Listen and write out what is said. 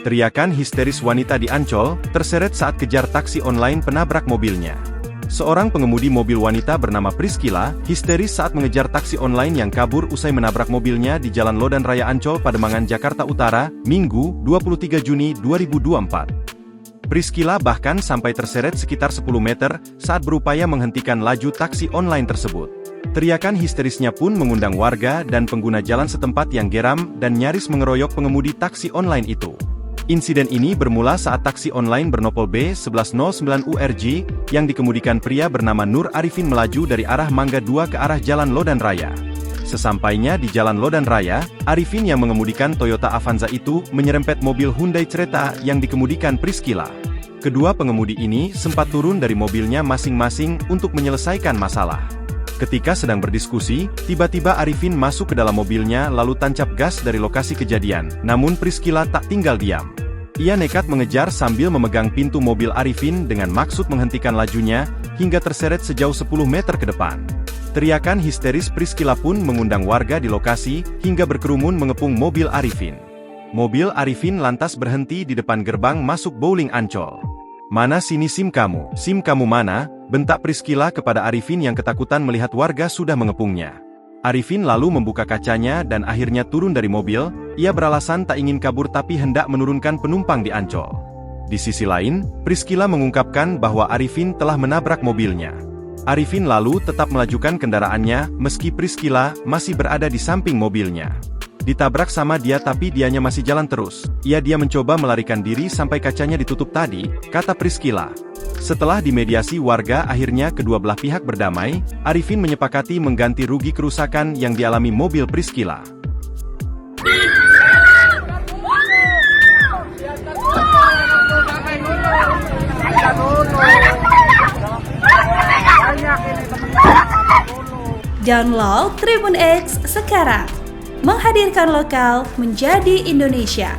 Teriakan histeris wanita di Ancol, terseret saat kejar taksi online penabrak mobilnya. Seorang pengemudi mobil wanita bernama Priscilla, histeris saat mengejar taksi online yang kabur usai menabrak mobilnya di Jalan Lodan Raya Ancol, Pademangan, Jakarta Utara, Minggu, 23 Juni 2024. Priscilla bahkan sampai terseret sekitar 10 meter saat berupaya menghentikan laju taksi online tersebut. Teriakan histerisnya pun mengundang warga dan pengguna jalan setempat yang geram dan nyaris mengeroyok pengemudi taksi online itu. Insiden ini bermula saat taksi online bernopol B1109 URG yang dikemudikan pria bernama Nur Arifin melaju dari arah Mangga 2 ke arah Jalan Lodan Raya. Sesampainya di Jalan Lodan Raya, Arifin yang mengemudikan Toyota Avanza itu menyerempet mobil Hyundai Creta yang dikemudikan Priscilla. Kedua pengemudi ini sempat turun dari mobilnya masing-masing untuk menyelesaikan masalah. Ketika sedang berdiskusi, tiba-tiba Arifin masuk ke dalam mobilnya lalu tancap gas dari lokasi kejadian. Namun Priscilla tak tinggal diam. Ia nekat mengejar sambil memegang pintu mobil Arifin dengan maksud menghentikan lajunya, hingga terseret sejauh 10 meter ke depan. Teriakan histeris Priscilla pun mengundang warga di lokasi, hingga berkerumun mengepung mobil Arifin. Mobil Arifin lantas berhenti di depan gerbang masuk bowling Ancol. "Mana sini SIM kamu? SIM kamu mana?" bentak Priscilla kepada Arifin yang ketakutan melihat warga sudah mengepungnya. Arifin lalu membuka kacanya dan akhirnya turun dari mobil. Ia beralasan tak ingin kabur tapi hendak menurunkan penumpang di Ancol. Di sisi lain, Priscilla mengungkapkan bahwa Arifin telah menabrak mobilnya. Arifin lalu tetap melajukan kendaraannya meski Priscilla masih berada di samping mobilnya. Ditabrak sama dia tapi dianya masih jalan terus. Dia mencoba melarikan diri sampai kacanya ditutup tadi, kata Priscilla. Setelah dimediasi warga, akhirnya kedua belah pihak berdamai. Arifin menyepakati mengganti rugi kerusakan yang dialami mobil Priscilla. Download Tribun X sekarang. Menghadirkan lokal menjadi Indonesia.